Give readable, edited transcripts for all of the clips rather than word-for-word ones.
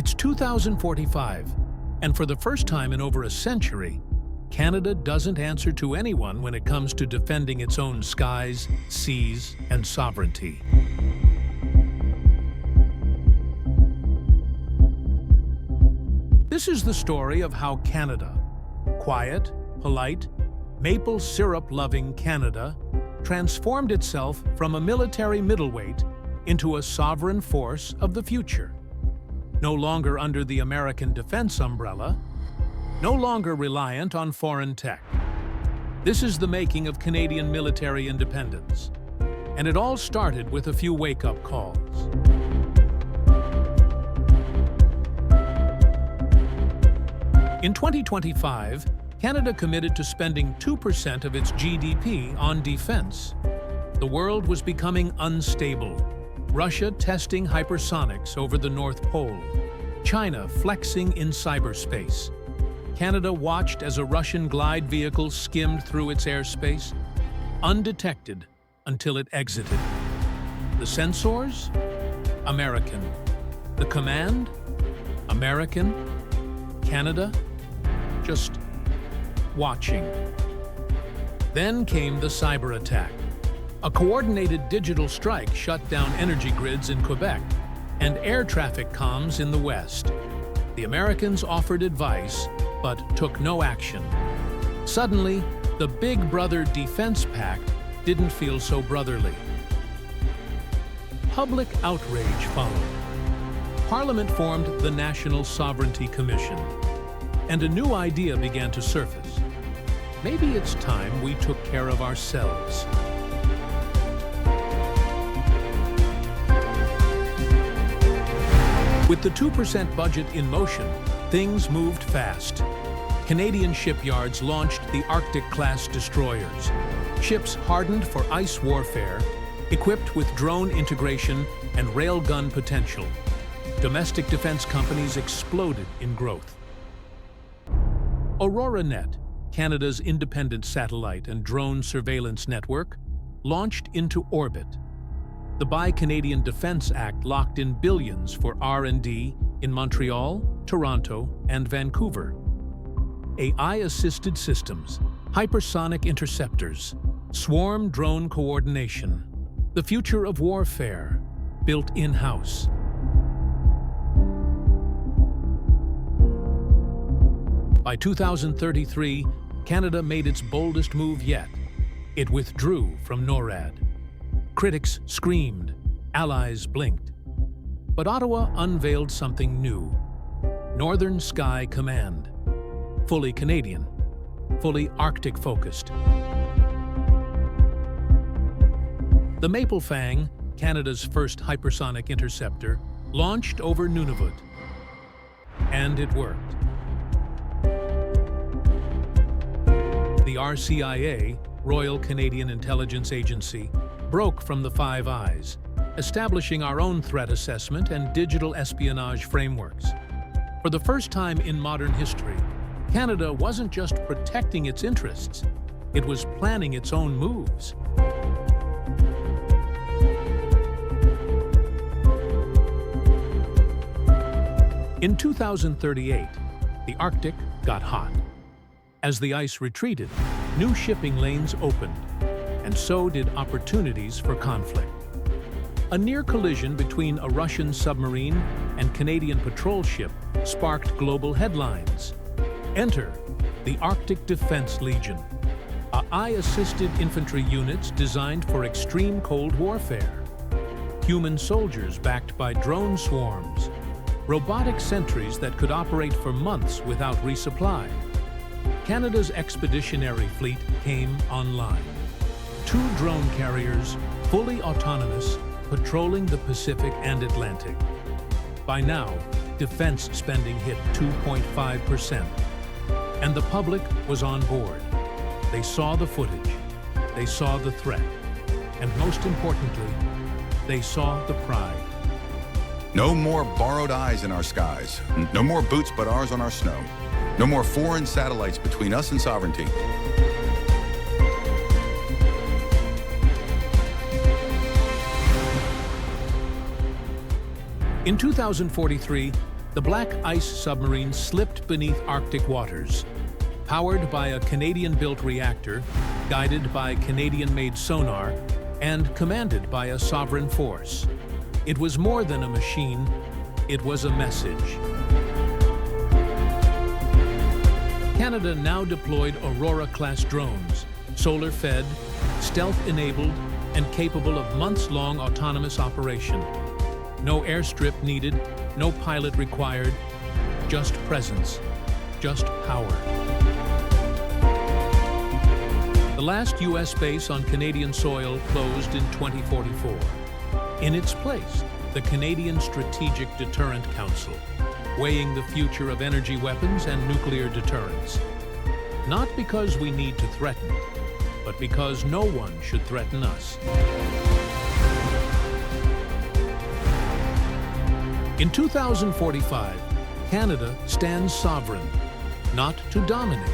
It's 2045, and for the first time in over a century, Canada doesn't answer to anyone when it comes to defending its own skies, seas, and sovereignty. This is the story of how Canada, quiet, polite, maple syrup-loving Canada, transformed itself from a military middleweight into a sovereign force of the future. No longer under the American defense umbrella, no longer reliant on foreign tech. This is the making of Canadian military independence. And it all started with a few wake-up calls. In 2025, Canada committed to spending 2% of its GDP on defense. The world was becoming unstable. Russia testing hypersonics over the North Pole. China flexing in cyberspace. Canada watched as a Russian glide vehicle skimmed through its airspace, undetected until it exited. The sensors? American. The command? American. Canada? Just watching. Then came the cyber attack. A coordinated digital strike shut down energy grids in Quebec and air traffic comms in the West. The Americans offered advice, but took no action. Suddenly, the Big Brother Defense Pact didn't feel so brotherly. Public outrage followed. Parliament formed the National Sovereignty Commission, and a new idea began to surface. Maybe it's time we took care of ourselves. With the 2% budget in motion, things moved fast. Canadian shipyards launched the Arctic-class destroyers, ships hardened for ice warfare, equipped with drone integration and railgun potential. Domestic defense companies exploded in growth. AuroraNet, Canada's independent satellite and drone surveillance network, launched into orbit. The Buy Canadian Defence Act locked in billions for R&D in Montreal, Toronto, and Vancouver. AI-assisted systems, hypersonic interceptors, swarm drone coordination, the future of warfare, built in-house. By 2033, Canada made its boldest move yet. It withdrew from NORAD. Critics screamed, allies blinked. But Ottawa unveiled something new. Northern Sky Command. Fully Canadian, fully Arctic-focused. The Maple Fang, Canada's first hypersonic interceptor, launched over Nunavut. And it worked. The RCIA, Royal Canadian Intelligence Agency, broke from the Five Eyes, establishing our own threat assessment and digital espionage frameworks. For the first time in modern history, Canada wasn't just protecting its interests, it was planning its own moves. In 2038, the Arctic got hot. As the ice retreated, new shipping lanes opened, and so did opportunities for conflict. A near collision between a Russian submarine and Canadian patrol ship sparked global headlines. Enter the Arctic Defense Legion, AI-assisted infantry units designed for extreme cold warfare. Human soldiers backed by drone swarms, robotic sentries that could operate for months without resupply. Canada's expeditionary fleet came online. 2 drone carriers, fully autonomous, patrolling the Pacific and Atlantic. By now, defense spending hit 2.5%. And the public was on board. They saw the footage, they saw the threat, and most importantly, they saw the pride. No more borrowed eyes in our skies. No more boots but ours on our snow. No more foreign satellites between us and sovereignty. In 2043, The Black Ice submarine slipped beneath Arctic waters, powered by a Canadian-built reactor, guided by Canadian-made sonar, and commanded by a sovereign force. It was more than a machine, it was a message. Canada now deployed Aurora-class drones, solar-fed, stealth-enabled, and capable of months-long autonomous operation. No airstrip needed, no pilot required, just presence, just power. The last U.S. base on Canadian soil closed in 2044. In its place, the Canadian Strategic Deterrent Council, weighing the future of energy weapons and nuclear deterrence. Not because we need to threaten, but because no one should threaten us. In 2045, Canada stands sovereign, not to dominate,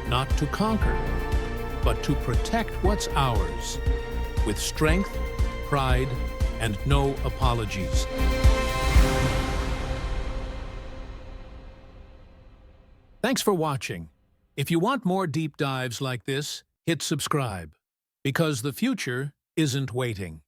not to conquer, but to protect what's ours, with strength, pride, and no apologies. Thanks for watching. If you want more deep dives like this, hit subscribe, because the future isn't waiting.